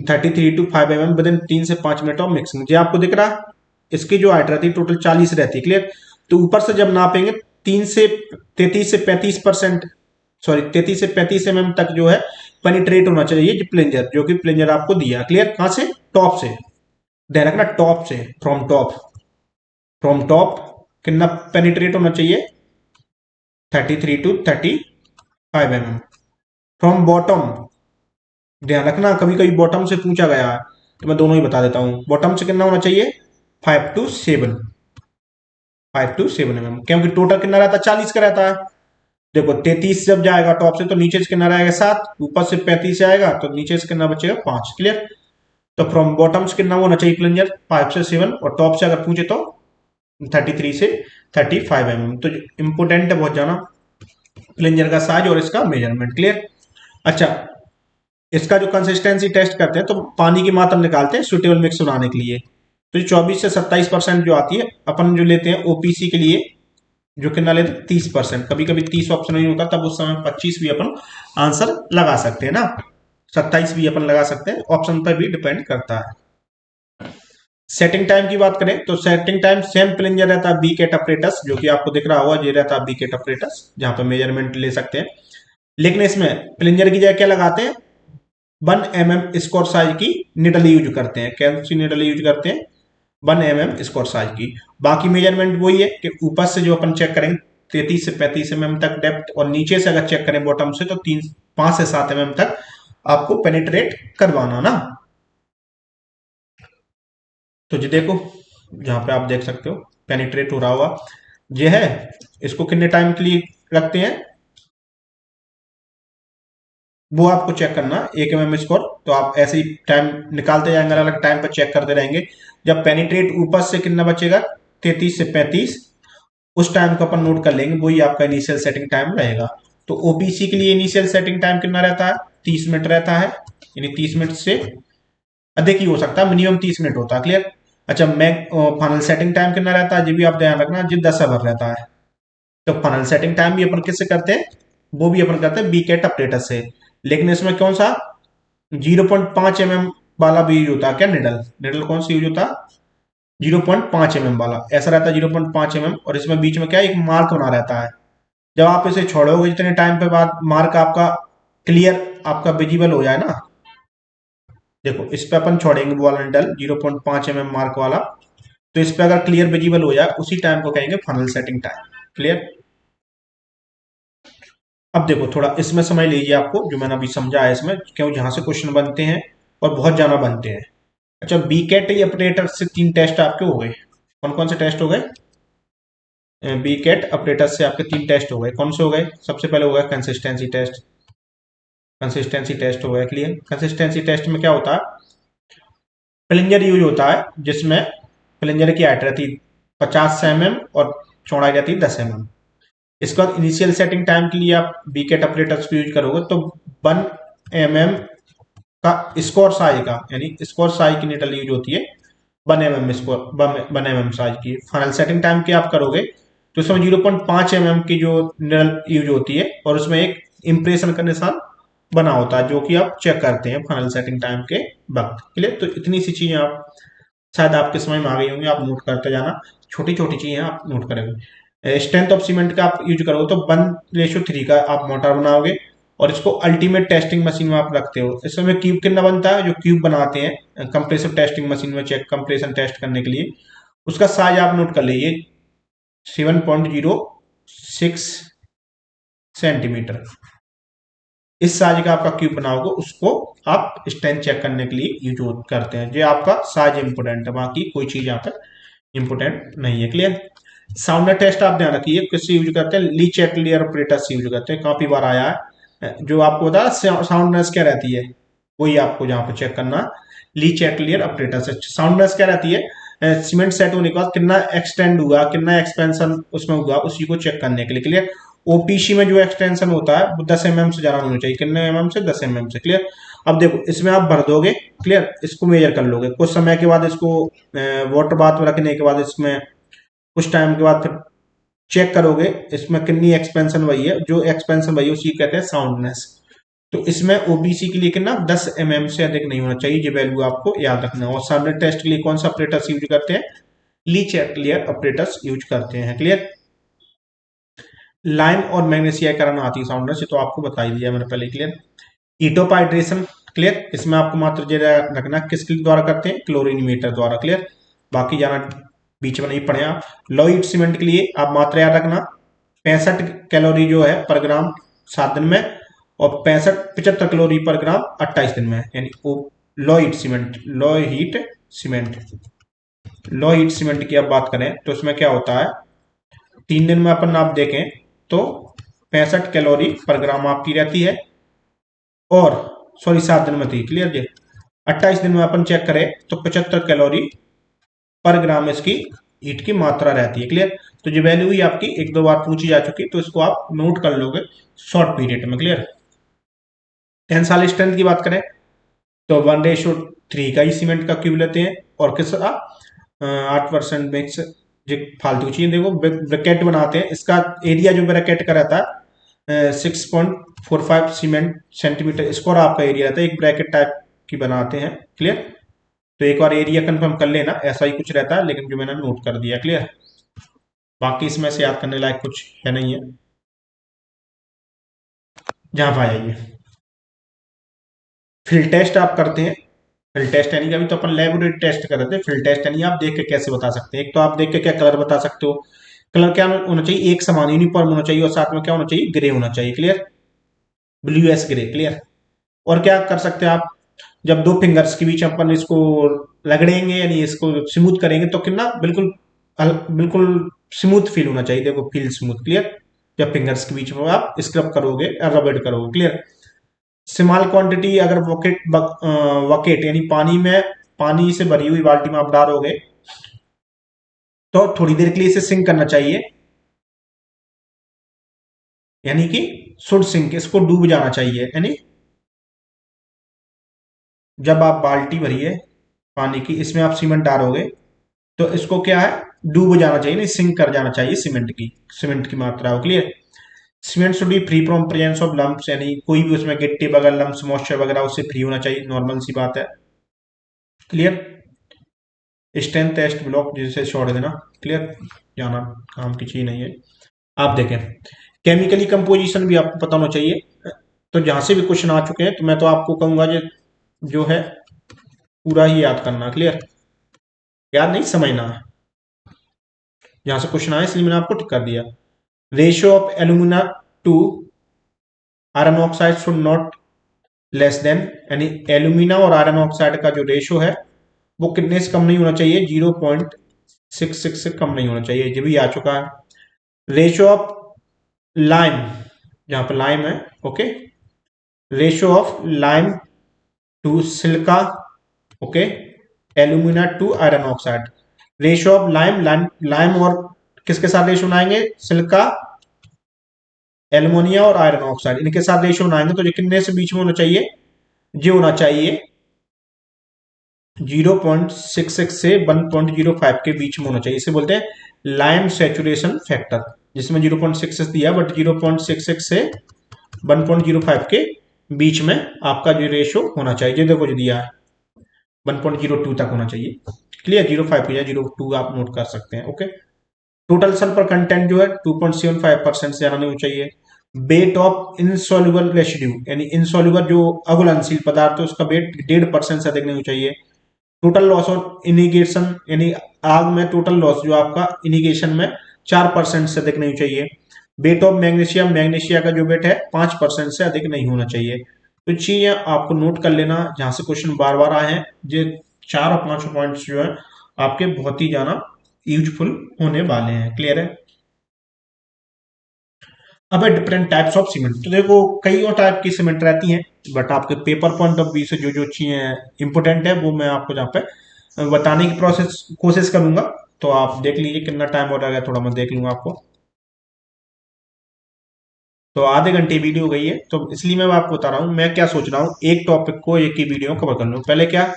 33 to 5 mm with in 3 से 5 मिनट ऑफ मिक्सिंग। ये आपको दिख रहा, इसकी जो हाइट रहती है टोटल 40 रहती है। क्लियर। तो ऊपर से जब नापेंगे 33 से 35%, सॉरी 33 से 35 mm तक जो है पेनिट्रेट होना चाहिए प्लेंजर, जो कि प्लेंजर आपको दिया। क्लियर। कहां से? टॉप से, ध्यान रखना, टॉप से, फ्रॉम टॉप, फ्रॉम टॉप कितना पेनिट्रेट होना चाहिए? 33 to 35 mm। फ्रॉम बॉटम, ध्यान रखना, कभी कभी बॉटम से पूछा गया है तो मैं दोनों ही बता देता हूं। बॉटम से कितना होना चाहिए? 5 to 7, 5 to 7 mm, क्योंकि टोटल कितना रहता है? 40 का रहता है। देखो 33 जब जाएगा टॉप से तो नीचे से कितना रहेगा? 7, ऊपर से 35 आएगा तो नीचे से कितना बचेगा? 5। क्लियर। तो फ्रॉम बॉटम से कितना होना चाहिए प्लंजर? 5 से 7, और टॉप से अगर पूछे तो 33 से 35 mm। तो इंपोर्टेंट है बहुत जाना प्लंजर का साइज और इसका मेजरमेंट। क्लियर। अच्छा, इसका जो कंसिस्टेंसी टेस्ट करते हैं तो पानी की मात्रा निकालते हैं सुटेबल मिक्स बनाने के लिए। तो 24 से 27% जो आती है, अपन जो लेते हैं ओपीसी के लिए, जो कितना लेते हैं? 30%। कभी कभी 30 ऑप्शन नहीं होता, तब उस समय 25 भी अपन आंसर लगा सकते हैं ना, 27 भी अपन लगा सकते हैं, ऑप्शन पर भी डिपेंड करता है। सेटिंग टाइम की बात करें तो सेटिंग टाइम सेम प्लेंजर रहता है बीकेट अपरेटस, जो कि आपको दिख रहा होगा, ये रहता है बीकेट अपरेटस, जहां पर मेजरमेंट ले सकते हैं। लेकिन इसमें प्लेंजर की जगह क्या लगाते हैं? 1 mm स्क्वायर साइज की निडल यूज करते हैं। कौन सी निडल यूज करते हैं? 1 mm स्क्वायर साइज की। बाकी मेजरमेंट वही है कि ऊपर से जो अपन चेक करेंगे 33 से 35 mm तक डेप्थ, और नीचे से अगर चेक करें बॉटम से तो 5 से 7 mm तक आपको पेनिट्रेट करवाना ना। तो जी देखो, जहां पे आप देख सकते हो पेनिट्रेट हो रहा हुआ ये है। इसको कितने टाइम के लिए रखते हैं वो आपको चेक करना, 1 mm स्कोर। तो आप ऐसे ही टाइम निकालते जाएंगे, अलग अलग टाइम पर चेक करते रहेंगे। जब पेनिट्रेट ऊपर से कितना बचेगा? 33 से 35, उस टाइम को अपन नोट कर लेंगे, वही आपका इनिशियल सेटिंग टाइम रहेगा। तो ओपीसी के लिए इनिशियल सेटिंग टाइम कितना रहता है? 30 मिनट रहता है, यानी 30 मिनट से अधिक ही हो सकता है, मिनिमम 30 मिनट होता है। क्लियर। अच्छा, मैग फाइनल सेटिंग टाइम कितना रहता है? ये भी आप ध्यान रखना, जी 10 आवर रहता है। तो फाइनल सेटिंग टाइम भी अपन किससे करते हैं? वो भी अपन करते हैं बीकेट अपडेटर से। लेकिन इसमें कौन सा 0.5 mm वाला भी यूज होता है क्या? निडल, निडल कौन सा यूज होता है? 0.5 mm वाला, ऐसा रहता है 0.5 mm, और इसमें बीच में क्या है? एक मार्क बना रहता है। जब आप इसे छोड़ोगे जितने टाइम पे बाद मार्क आपका क्लियर, आपका विजिबल हो जाए ना, देखो इस पे अपन छोड़ेंगे वो वाला निडल 0.5 mm मार्क वाला, तो इस पे अगर क्लियर विजिबल हो जाए उसी टाइम को कहेंगे फाइनल सेटिंग टाइम। क्लियर। अब देखो थोड़ा इसमें समझ लीजिए आपको जो मैंने अभी समझा है इसमें, क्यों जहां से क्वेश्चन बनते हैं और बहुत ज्यादा बनते हैं। अच्छा, बीकेट अपडेटर से 3 टेस्ट आपके हो गए। कौन कौन से टेस्ट हो गए? बीकेट अपडेटर से आपके 3 टेस्ट हो गए। कौन से हो गए? सबसे पहले हो गया कंसिस्टेंसी टेस्ट, कंसिस्टेंसी टेस्ट हो गया। क्लियर। कंसिस्टेंसी टेस्ट में क्या होता है? प्लिंजर यूज होता है जिसमें प्लिंजर की हाइट रहती है 50 mm और चौड़ाई रहती है 10 mm। इसके बाद इनिशियल सेटिंग टाइम के लिए आप बीकेट ऑपरेटर्स यूज करोगे तो 1 mm का स्कोर साइज का, यानी स्कोर साइज की निडल यूज होती है 1 mm स्कोर, 1 mm साइज की। फाइनल सेटिंग टाइम की आप करोगे तो उसमें 0.5 mm की जो निडल यूज होती है, और उसमें एक इंप्रेशन का निशान बना होता है जो कि आप चेक करते हैं फाइनल सेटिंग टाइम के वक्त। क्लियर। तो इतनी सी चीजें आप शायद आपके समझ में आ गई होंगी, आप नोट करते जाना, छोटी छोटी चीजें आप नोट करेंगे। स्ट्रेंथ ऑफ सीमेंट का आप यूज करोगे तो 1:3 का आप मोटर बनाओगे, और इसको अल्टीमेट टेस्टिंग मशीन में आप रखते हो। इसमें क्यूब कितना बनता है? जो क्यूब बनाते हैं कंप्रेसिव टेस्टिंग मशीन में चेक कंप्रेशन टेस्ट करने के लिए, उसका साइज आप नोट कर लीजिए 7.06 सेंटीमीटर। इस साइज का आपका क्यूब बनाओगे उसको आप स्ट्रेंथ चेक करने के लिए यूज करते हैं। जो आपका साइज इंपोर्टेंट है, बाकी कोई चीज यहाँ पर इंपोर्टेंट नहीं है। क्लियर। साउंडर टेस्ट आप ध्यान रखिए किससे यूज करते हैं, ली चैटलियर ऑपरेटर से यूज करते हैं, काफी बार आया है। जो आपको बता साउंडनेस क्या रहती है वही आपको जहाँ पे चेक करना, ली चैटलियर ऑपरेटर से। साउंडनेस क्या रहती है, सीमेंट सेट होने के बाद कितना एक्सटेंड हुआ, कितना एक्सपेंशन उसमें हुआ, उसी को चेक करने के लिए। क्लियर। ओपीसी में जो एक्सटेंशन होता है वो 10 mm से ज्यादा नहीं होना चाहिए, कितने mm से 10 mm से। क्लियर। अब देखो इसमें आप भर दोगे, क्लियर, इसको मेजर कर लोगे, कुछ समय के बाद इसको वाटर बाथ में रखने के बाद इसमें कुछ टाइम के बाद फिर चेक करोगे इसमें कितनी एक्सपेंशन हुई है, जो एक्सपेंशन हुई है उसी कहते हैं साउंडनेस। तो इसमें ओबीसी के लिए कितना 10 mm से अधिक नहीं होना चाहिए, ये वैल्यू आपको याद रखना है। और साउंडनेस टेस्ट के लिए कौन सा ऑपरेटर्स यूज करते हैं, ली चैटलियर ऑपरेटर्स यूज करते हैं। क्लियर। लाइम और मैग्नीशियाकरण आती है साउंडनेस, ये तो आपको बता ही दिया मैंने पहले। क्लियर। ईटोपाइड्रेशन, क्लियर, इसमें आपको मात्र ये रखना किसके द्वारा करते हैं, क्लोरीमीटर द्वारा। क्लियर। बाकी जाना बीच में नहीं पढ़े आप। लॉइड सीमेंट के लिए आप मात्रा याद रखना 65 कैलोरी जो है पर ग्राम 7 दिन में, और 75 कैलोरी पर ग्राम 28 दिन में, यानी Lloyd cement, law heat cement की आप बात करें तो इसमें क्या होता है, 3 दिन में अपन आप देखें तो 65 कैलोरी पर ग्राम आपकी रहती है, और सॉरी 7 दिन में थी। क्लियर जी। 28 दिन में अपन चेक करें तो 75 कैलोरी पर ग्राम इसकी हीट की मात्रा रहती है। क्लियर। तो जो वैल्यू ही आपकी 1-2 बार पूछी जा चुकी, तो इसको आप नोट कर लोगे शॉर्ट पीरियड में। क्लियर। टेंसाइल स्ट्रेंथ की बात करें तो 1:3 का ही सीमेंट का क्यूब लेते हैं, और किस 8% मिक्स, जो फालतू चीज देखो ब्रैकेट बनाते हैं, इसका एरिया जो ब्रैकेट का रहता है 6.45 सीमेंट सेंटीमीटर स्क्वायर आपका एरिया रहता है, एक ब्रैकेट टाइप की बनाते हैं। क्लियर। तो एक बार एरिया कंफर्म कर लेना, ऐसा ही कुछ रहता है, लेकिन जो मैंने नोट कर दिया। क्लियर। बाकी इसमें से याद करने लायक कुछ है नहीं है, जहां पर आइए फील्ड टेस्ट आप करते हैं। फील्ड टेस्ट यानी कि अभी तो अपन लेबोरेटरी टेस्ट कर रहे थे, फील्ड टेस्ट यानी आप देख के कैसे बता सकते हैं। एक तो आप देख के क्या कलर बता सकते हो, कलर क्या होना चाहिए, एक समान यूनिफॉर्म होना चाहिए, और साथ में क्या होना चाहिए, ग्रे होना चाहिए। Clear. Blue S grey. Clear. और क्या कर सकते हैं आप, जब दो फिंगर्स के बीच अपन इसको रगड़ेंगे यानी इसको स्मूथ करेंगे तो कितना बिल्कुल बिल्कुल स्मूथ फील होना चाहिए, देखो फील स्मूथ। क्लियर। जब फिंगर्स के बीच में आप स्क्रब करोगे या रबड़ करोगे। क्लियर। स्मॉल क्वांटिटी अगर वकेट यानी पानी में, पानी से भरी हुई बाल्टी में आप डालोगे तो थोड़ी देर के लिए इसे सिंक करना चाहिए, यानी कि शुड सिंक, इसको डूब जाना चाहिए। यानी जब आप बाल्टी भरी है पानी की, इसमें आप सीमेंट डालोगे तो इसको क्या है, डूब जाना चाहिए, नहीं सिंक कर जाना चाहिए सीमेंट की मात्रा हो। Clear. Cement should be free from presence of lumps, यानी कोई भी उसमें गिट्टी वगैरह लम्प्स मॉइस्चर वगैरह उससे फ्री होना चाहिए, नॉर्मल सी बात है। क्लियर। स्ट्रेंथ टेस्ट ब्लॉक जिसे छोड़ देना। क्लियर। जाना काम की चीज नहीं है। आप देखें केमिकली कंपोजिशन भी आपको पता होना चाहिए, तो जहां से भी क्वेश्चन आ चुके हैं तो मैं तो आपको कहूंगा जो है पूरा ही याद करना। क्लियर। याद नहीं समझना है, जहां से क्वेश्चन आया इसलिए मैंने आपको टिक कर दिया। Ratio of alumina to iron oxide should not less than, यानी एल्यूमिना और आयरन ऑक्साइड का जो रेशियो है वो कितने से कम नहीं होना चाहिए, 0.66 से कम नहीं होना चाहिए, ये भी आ चुका है। रेशियो ऑफ लाइम, जहां पर लाइम है, okay, ratio of lime to silica, okay, alumina to iron oxide. Ratio of lime और किसके साथ रेशियो बनाएंगे, सिल्का, एल्युमिनिया और आयरन ऑक्साइड, इनके साथ रेशियो बनाएंगे तो ये कितने से बीच में होना चाहिए, ये होना चाहिए 0.66 से 1.05 के बीच में होना चाहिए। इसे बोलते हैं लाइम सैचुरेशन फैक्टर, जिसमें 0.66 दिया, बट 0.66 से 1.05 के बीच में आपका जो रेशियो होना चाहिए, ये देखो जो दिया है 1.02 तक होना चाहिए। क्लियर। 0.5 या 0.2 आप नोट कर सकते हैं। ओके। टोटल सल्फर कंटेंट जो है 2.75% से ज्यादा नहीं होना चाहिए। वेट ऑफ इनसॉल्युबल रेसिड्यू, यानी इनसॉल्युबल जो अघुलनशील पदार्थ है उसका वेट 1.5% से अधिक नहीं होना चाहिए। टोटल लॉस ऑफ इनिगेशन, यानी आग में टोटल लॉस जो आपका इनिगेशन में 4% से अधिक नहीं चाहिए। वेट ऑफ मैग्नीशिया, मैग्नीशिया का जो वेट है 5% से अधिक नहीं होना चाहिए। तो चीजें आपको नोट कर लेना, जहां से क्वेश्चन बार बार आए हैं। ये 4 और 5 पॉइंट्स जो है आपके बहुत ही ज्यादा यूजफुल होने वाले हैं। क्लियर है? अब है डिफरेंट टाइप्स ऑफ सीमेंट। तो देखो कई और टाइप की सीमेंट रहती हैं, बट आपके पेपर पॉइंट ऑफ व्यू से जो जो चीजें इंपोर्टेंट है वो मैं आपको जहाँ पे बताने की प्रोसेस कोशिश करूंगा। तो आप देख लीजिए कितना टाइम हो रहा है, थोड़ा मैं देख लूंगा आपको। तो आधे घंटे वीडियो हो गई है, तो इसलिए मैं आपको बता रहा हूँ मैं क्या सोच रहा हूँ, एक टॉपिक को एक ही वीडियो में कवर कर लूँ। पहले क्या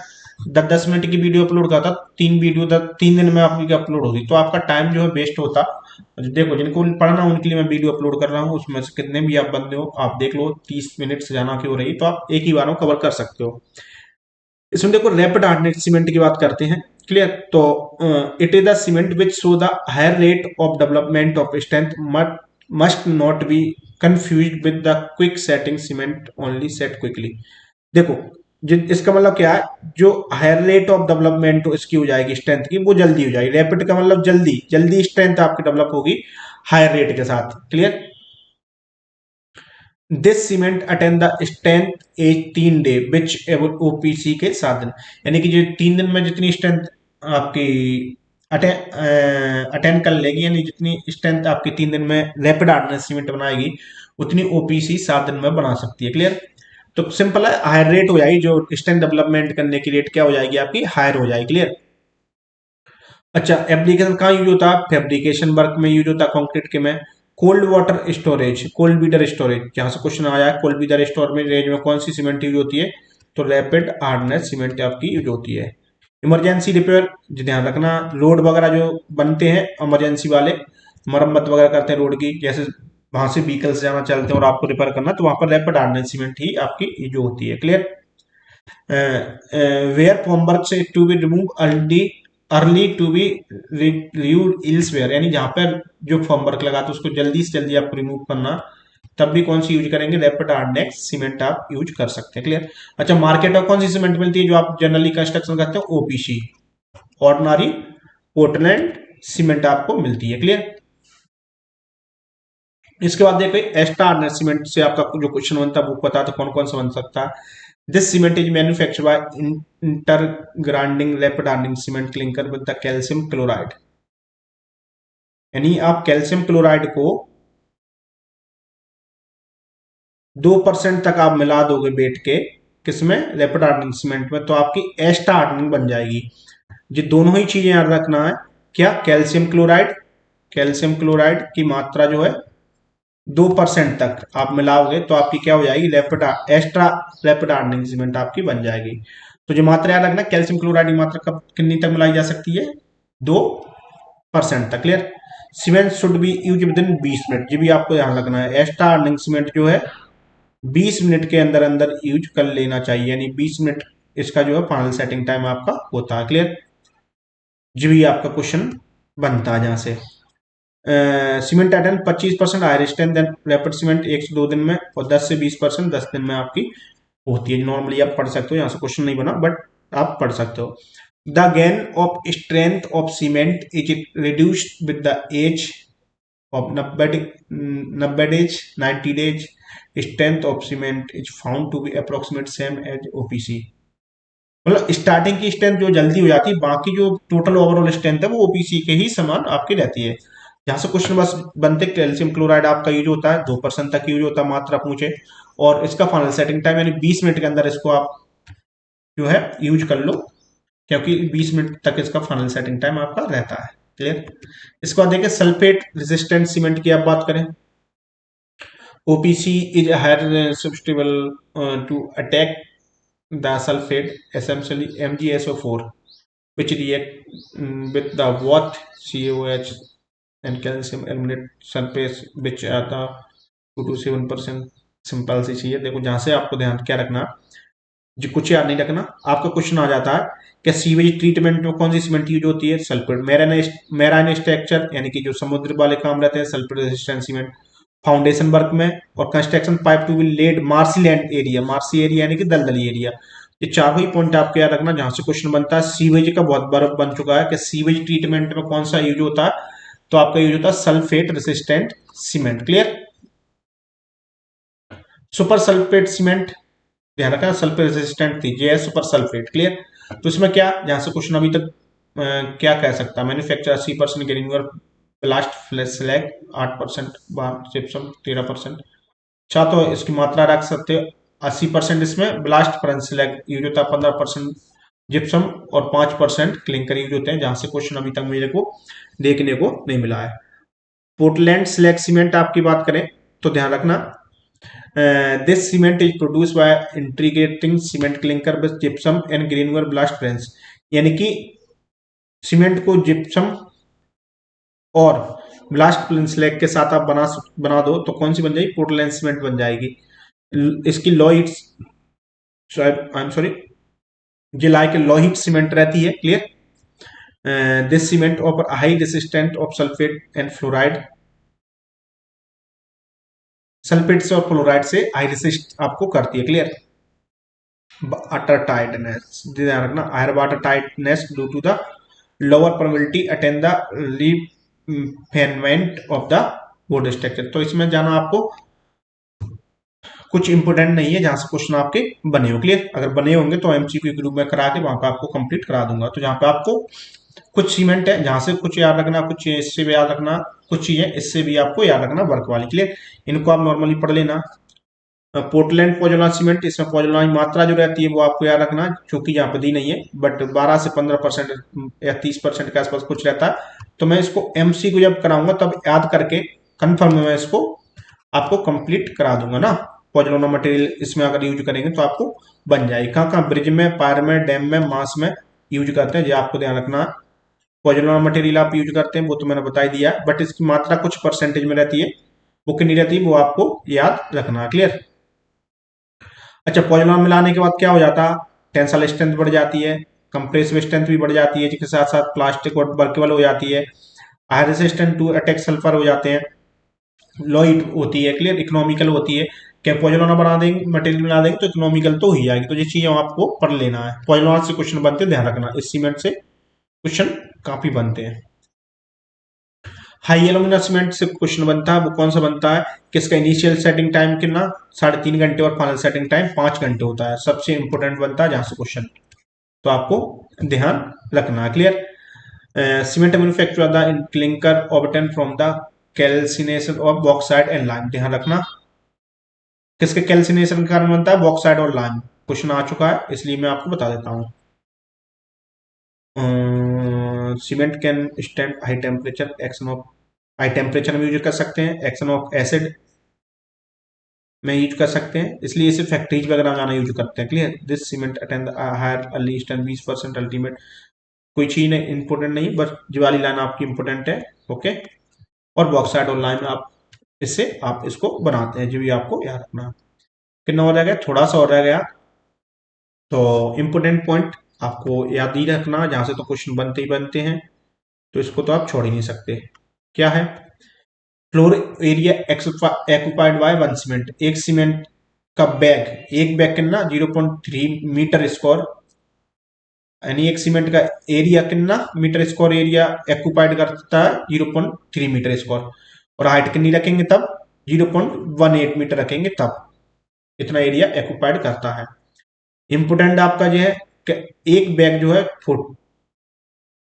10-10 मिनट की वीडियो अपलोड करता, 3 वीडियो 3 दिन में आपकी अपलोड होगी, तो आपका टाइम जो है वेस्ट होता। देखो जिनको पढ़ना उनके लिए मैं वीडियो अपलोड कर रहा हूँ, उसमें से कितने भी आप बंदे हो आप देख लो, 30 मिनट से जाना क्यों रही, तो आप एक ही बार में कवर कर सकते हो। इसमें देखो रैपिड हार्डनेस सीमेंट की बात करते हैं। क्लियर? तो it is the cement which show the higher rate of development of strength must not be confused with the quick setting cement only set quickly. देखो इसका मतलब क्या है, जो हायर रेट ऑफ डेवलपमेंट इसकी हो जाएगी स्ट्रेंथ की, वो जल्दी हो जाएगी। रैपिड का मतलब जल्दी जल्दी स्ट्रेंथ आपकी डेवलप होगी हायर रेट के साथ। Clear? This cement attend the strength as 3 day which OPC के 7 दिन, यानी कि जो 3 दिन में जितनी स्ट्रेंथ आपकी अटेंड कर लेगी, यानी जितनी स्ट्रेंथ आपकी 3 दिन में रैपिड हार्डनेस सीमेंट बनाएगी, उतनी ओपीसी 7 दिन में बना सकती है। क्लियर? तो सिंपल है, हायर रेट हो जाएगी, जो स्ट्रेंथ डेवलपमेंट करने की रेट क्या हो जाएगी आपकी, हायर हो जाएगी। क्लियर? अच्छा, एप्लीकेशन कहाँ यूज होता है? फैब्रिकेशन वर्क में यूज होता है, कंक्रीट के में। Cold water storage, cold bidder storage, जहां से क्वेश्चन आया है, कोल्ड बीडर स्टोरेज में कौन सी सीमेंट यूज होती है? तो रैपिड हार्डनेस सीमेंट आपकी यूज होती है। इमरजेंसी रिपेयर, ध्यान रखना, रोड वगैरह जो बनते हैं इमरजेंसी वाले, मरम्मत वगैरह करते हैं रोड की, जैसे वहां से व्हीकल्स जाना चलते हैं और आपको रिपेयर करना, तो वहां पर रैपिड हार्डनेस सीमेंट ही आपकी जो होती है। क्लियर? वेयर फॉर्मवर्क से to be remove early to be reviewed elsewhere, यानी जहां पर जो फॉर्मवर्क लगा तो उसको जल्दी से जल्दी आपको रिमूव करना, तब भी कौन सी यूज करेंगे? रैपिड हार्डनेस सीमेंट आप यूज कर सकते हैं। क्लियर? अच्छा, मार्केट में कौन सी सीमेंट मिलती है जो आप जनरली कंस्ट्रक्शन करते हैं? ओपीसी, ऑर्डिनरी पोर्टलैंड सीमेंट आपको मिलती है। क्लियर? इसके बाद देखो एक्स्ट्रा हार्डनेस सीमेंट से आपका जो क्वेश्चन बनता है वो पता, तो कौन कौन सा बन सकता है? This cement is manufacture by intergrinding rapid hardening cement clinker with the calcium chloride, यानी आप कैल्शियम क्लोराइड को 2% तक आप मिला दोगे बेट के, किसमें? रैपिड हार्डनिंग सीमेंट में, तो आपकी एक्स्ट्रा हार्डनिंग बन जाएगी। ये दोनों ही चीजें याद रखना है। क्या? कैल्शियम क्लोराइड की मात्रा जो है 2% तक आप मिलाओगे तो आपकी क्या हो जाएगी? Rapid extra rapid hardening cement आपकी बन जाएगी। तो जो मात्रा याद रखना, कैल्शियम क्लोराइड की मात्रा कब कितनी तक मिलाई जा सकती है? 2% तक। Clear? Cement should be use with in 20 minute, ये भी आपको ध्यान रखना है। एक्स्ट्रा हार्डनिंग सीमेंट जो है 20 मिनट के अंदर अंदर यूज कर लेना चाहिए, यानी 20 मिनट इसका जो है फाइनल सेटिंग टाइम आपका होता है। क्लियर? ये भी आपका क्वेश्चन बनता है जहां से। Cement attend 25% higher strength than rapid cement 1 से 2 दिन में, और 10 से 20% 10 दिन में आपकी होती है। नॉर्मली आप पढ़ सकते हो, यहाँ से क्वेश्चन नहीं बना बट आप पढ़ सकते हो। The gain of strength of cement is reduced with the age of 90 days 90 days. Strength of cement is found to be approximate same as OPC, मतलब स्टार्टिंग की स्ट्रेंथ जो जल्दी हो जाती है, बाकी जो टोटल ओवरऑल स्ट्रेंथ है वो ओपीसी के ही समान आपकी रहती है। यहाँ से क्वेश्चन बस बनते, कैल्शियम क्लोराइड आपका यूज होता है 2% तक यूज होता है, मात्रा पूछे, और इसका फाइनल सेटिंग टाइम यानी 20 मिनट के अंदर इसको आप जो है यूज कर लो, क्योंकि 20 मिनट तक इसका फाइनल सेटिंग टाइम आपका रहता है। क्लियर? इसके बाद देखिए सल्फेट रेजिस्टेंट सीमेंट की आप बात करें, OPC is higher susceptible to attack the sulfate, essentially MgSO4, which react with the what CaOH and calcium eliminate surface which are the 2 to 7% simple सी चीज है। देखो जहां से आपको ध्यान क्या रखना, जो कुछ याद नहीं रखना, आपका क्वेश्चन आ जाता है कि सीवेज ट्रीटमेंट में कौन सी सीमेंट यूज होती है? सल्फेट। मैराइन स्ट्रक्चर यानी कि जो समुद्र वाले काम रहते हैं, sulphate resistant cement. Foundation work में और construction pipe to be laid marshy land area, marshy area यानी कि दलदली एरिया। ये चारों ही पॉइंट आपको याद रखना, जहां से क्वेश्चन बनता है। सीवेज का बहुत बार बन चुका है कि सीवेज ट्रीटमेंट में कौन सा यूज होता है? तो आपका यूज होता है sulphate resistant cement. Clear. Super sulphate cement, ध्यान रखना सल्फेट रेसिस्टेंट थी, ये है सुपर सल्फेट। क्लियर। तो इसमें क्या, जहां से क्वेश्चन अभी तक क्या कह सकता है, manufacture 80% granular blast slag, 8% gypsum, 13%। अच्छा, तो इसकी मात्रा रख सकते हो 80% इसमें ब्लास्ट स्लैग यूज होता है, 15% जिप्सम और 5% क्लिंकर यूज होते हैं, जहां से क्वेश्चन अभी तक मेरे को देखने को नहीं मिला है। पोर्टलैंड स्लैग सीमेंट आपकी बात करें तो ध्यान रखना, this cement is produce by integrating cement clinker with gypsum and granular blast furnace. यानी कि सीमेंट को जिप्सम और ब्लास्ट स्लैग के साथ आप बना दो तो कौन सी बन जाएगी, पोर्टलैंड सीमेंट बन जाएगी। इसकी लॉइड, आई एम सॉरी, ये लाइक लोहित सीमेंट रहती है। Clear. This cement offer high resistant of sulphate and fluoride, sulphate से और फ्लोराइड से हाई रेसिस्ट आपको करती है। क्लियर। वाटर टाइटनेस, ध्यान रखना, higher water tightness due to the lower permeability attain the refinement of the pore structure. तो इसमें जाना आपको कुछ इंपोर्टेंट नहीं है, जहां से क्वेश्चन आपके बने हो। क्लियर। अगर बने होंगे तो एमसीक्यू के रूप में करा के वहां पे आपको कंप्लीट करा दूंगा। तो जहां पे आपको कुछ सीमेंट है जहां से कुछ याद रखना, कुछ चीजें इससे भी याद रखना, कुछ चीजें इससे भी आपको याद रखना वर्क वाली। क्लियर। इनको आप नॉर्मली पढ़ लेना। पोर्टलैंड पोजोलाना सीमेंट, इसमें पोजोलाना की मात्रा जो रहती है वो आपको याद रखना, क्योंकि यहाँ पे दी नहीं है, बट 12 से 15% या 30% के आसपास कुछ रहता है। तो मैं इसको एमसी को जब कराऊंगा तब याद करके कंफर्म में मैं इसको आपको कंप्लीट करा दूंगा ना। पोजोलाना मटेरियल इसमें अगर यूज करेंगे तो आपको बन जाएगी। कहाँ कहाँ, ब्रिज में, पायर में, डैम में, मास में यूज करते हैं, ये आपको ध्यान रखना। पोजोलाना मटेरियल आप यूज करते हैं वो तो मैंने बता ही दिया, बट इसकी मात्रा कुछ परसेंटेज में रहती है, वो कितनी रहती है वो आपको याद रखना। क्लियर। अच्छा, पॉजिलॉन मिलाने के बाद क्या हो जाता है, टेंसाइल स्ट्रेंथ बढ़ जाती है, कंप्रेसिव स्ट्रेंथ भी बढ़ जाती है, जिसके साथ साथ प्लास्टिक और वर्केबल हो जाती है, high resistant to attack sulphur हो जाते हैं, लो हीट होती है। क्लियर। इकोनॉमिकल होती है। क्या पॉजिलॉन बना देंगे, मटेरियल मिला देंगे तो इकोनॉमिकल तो हो ही जाएगी। तो ये चीजें आपको पढ़ लेना है। पॉजिलॉन से क्वेश्चन बनते हैं, ध्यान रखना, इस सीमेंट से क्वेश्चन काफी बनते हैं। हाई एल्यूमिना सीमेंट से क्वेश्चन बनता है, वो कौन सा बनता है, किसका इनिशियल सेटिंग टाइम कितना, 3.5 घंटे और फाइनल सेटिंग टाइम 5 घंटे होता है। सबसे इंपॉर्टेंट बनता है जहां से क्वेश्चन, तो आपको ध्यान रखना है। Clear. Cement manufacture the clinker obtain from the calcination of bauxite and lime, ध्यान रखना, किसके कैल्सिनेशन के कारण बनता है, बॉक्साइड और लाइम। क्वेश्चन आ चुका है इसलिए मैं आपको बता देता हूँ। Cement can stand high temperature, action of, high temperature में यूज कर सकते हैं, एक्शन ऑफ एसिड में यूज कर सकते हैं, इसलिए इसे फैक्ट्रीज वगैरह में जाना यूज करते हैं। Clear. This cement attend higher earliest and 20% ultimate, कोई चीज नहीं इंपोर्टेंट नहीं, बस जो वाली लाइन आपकी इंपोर्टेंट है। ओके। और बॉक्साइड और लाइम आप इससे आप इसको बनाते हैं, जो भी आपको याद रखना है। कितना और रह गया, थोड़ा सा और रह गया। तो इंपोर्टेंट पॉइंट आपको याद ही रखना, जहां से तो क्वेश्चन बनते ही बनते हैं, तो इसको तो आप छोड़ ही नहीं सकते। क्या है, floor area occupied by one cement, एक सीमेंट का बैग, एक बैग कितना 0.3 मीटर स्क्वायर, यानी एक सीमेंट का एरिया कितना मीटर स्क्वायर एरिया एक्यूपाइड करता है, 0.3 मीटर स्क्वायर, और हाइट कितनी रखेंगे तब, 0.18 मीटर रखेंगे तब इतना एरिया एक्यूपाइड करता है। इंपोर्टेंट आपका जो है कि एक बैग जो है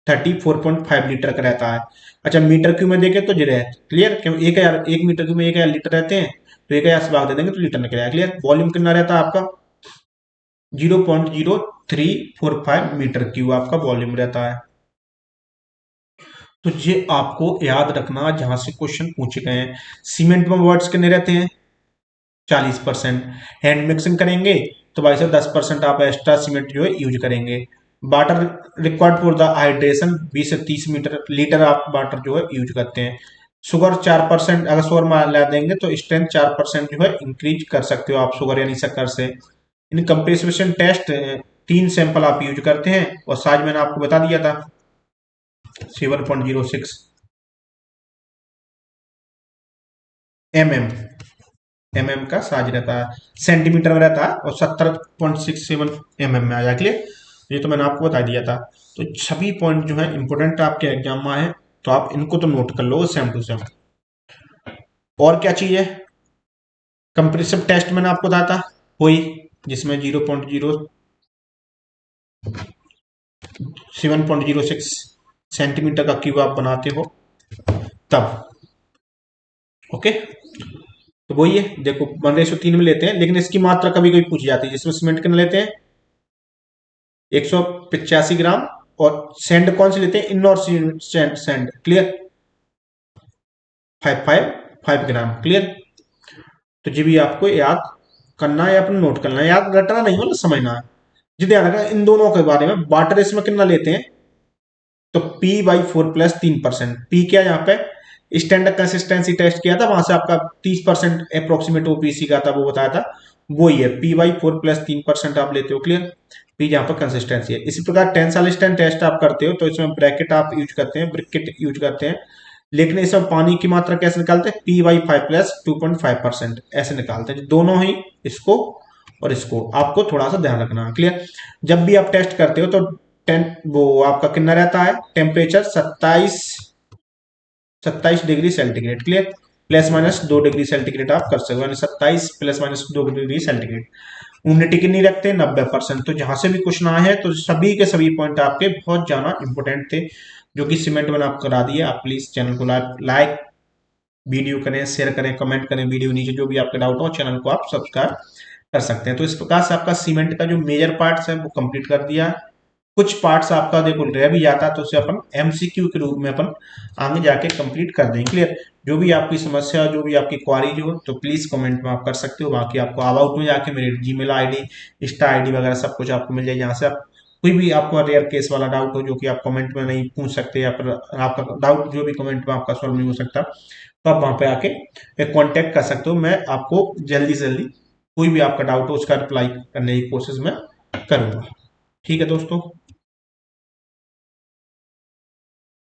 34.5 लीटर का रहता है। अच्छा, मीटर क्यू में देखें तो जो है, क्लियर, क्यों 1 मीटर क्यू में 1000 लीटर रहते हैं, तो 1000 से भाग दे देंगे तो लीटर निकल आएगा। क्लियर। वॉल्यूम कितना रहता है आपका, 0.0345 मीटर क्यूब आपका वॉल्यूम रहता है। तो ये आपको याद रखना, जहां से क्वेश्चन पूछे गए हैं। सीमेंट में वर्ड्स कितने रहते हैं, 40%। हैंड मिक्सिंग करेंगे तो भाई साहब 10% आप एक्स्ट्रा सीमेंट जो है यूज करेंगे। Water required for the hydration 20 से 30 लीटर आप वाटर जो है यूज करते हैं। शुगर 4%, अगर शुगर ला देंगे तो स्ट्रेंथ 4% जो है इंक्रीज कर सकते हो आप शुगर यानी शक्कर से। इन कंप्रेशन टेस्ट 3 सैंपल आप यूज करते हैं, और साइज मैंने आपको बता दिया था 7.06 mm का साइज रहता है, सेंटीमीटर में रहता है, और 70.67 mm में आ जाए। क्लियर। ये तो मैंने आपको बता दिया था। तो सभी पॉइंट जो है इंपोर्टेंट आपके एग्जाम में है, तो आप इनको तो नोट कर लो सेम टू सेम। और क्या चीज है, कंप्रेसिव टेस्ट मैंने आपको बताया था वही, जिसमें 7.06 सेंटीमीटर का क्यूब आप बनाते हो तब। ओके, तो वही है, देखो 1:3 में लेते हैं, लेकिन इसकी मात्रा कभी कभी पूछी जाती है, जिसमें सीमेंट कितना लेते हैं 185 ग्राम, और सैंड कौन से लेते हैं, Ennore sand, sand clear, 555 gram clear. तो जी भी आपको याद करना है, अपने नोट करना है, याद रटना नहीं मतलब समझना है। जी ध्यान रखना इन दोनों के बारे में। वाटर इसमें कितना लेते हैं, तो P/4 प्लस 3%। पी क्या यहाँ पे स्टैंडर्ड कंसिस्टेंसी टेस्ट किया था, वहां से आपका 30% अप्रोक्सीमेट ओपीसी का था, वो बताया था, वही है P/4 प्लस 3% आप लेते हो क्लियर। पी जहाँ पर कंसिस्टेंसी है। इसी प्रकार टेंसाइल स्ट्रेंथ टेस्ट आप करते हो, तो इसमें ब्रैकेट आप यूज करते हैं, ब्रैकेट यूज करते हैं, लेकिन इसमें पानी की मात्रा कैसे निकालते हैं, P/5 प्लस 2.5% ऐसे निकालते हैं, दोनों ही, इसको और इसको आपको थोड़ा सा ध्यान रखना है क्लियर। जब भी आप टेस्ट करते हो तो वो आपका कितना रहता है temperature, 27 degree centigrade clear, plus minus 2 degree centigrade आप कर सकते हो, यानी 27 plus minus 2 degree centigrade. Humidity कितनी रखते हैं 90%। तो जहां से भी क्वेश्चन आए हैं तो सभी के सभी पॉइंट आपके बहुत ज्यादा इंपॉर्टेंट थे, जो कि सीमेंट मैंने आपको करा दिया। आप प्लीज चैनल को लाइक वीडियो करें, शेयर करें, कमेंट करें, वीडियो नीचे जो भी आपके डाउट हो चैनल को आप सब्सक्राइब कर सकते हैं। तो इस प्रकार से आपका सीमेंट का जो मेजर पार्ट्स है वो कंप्लीट कर दिया है। कुछ पार्ट्स आपका देखो रह भी जाता है, तो उसे अपन एमसीक्यू के रूप में अपन आगे जाके कंप्लीट कर देंगे क्लियर। जो भी आपकी समस्या, जो भी आपकी क्वारी हो, तो प्लीज कमेंट में आप कर सकते हो। बाकी आपको अबाउट में जाके मेरे जीमेल आईडी, इंस्टा आईडी वगैरह सब कुछ आपको मिल जाएगी, जहाँ से आप कोई भी आपको रेयर केस वाला डाउट हो जो कि आप कमेंट में नहीं पूछ सकते, या फिर आपका डाउट जो भी कमेंट में आपका सॉल्व नहीं हो सकता, तो आप वहां पे आके कांटेक्ट कर सकते हो। मैं आपको जल्दी से जल्दी कोई भी आपका डाउट हो उसका रिप्लाई करने की कोशिश मैं करूंगा। ठीक है दोस्तों।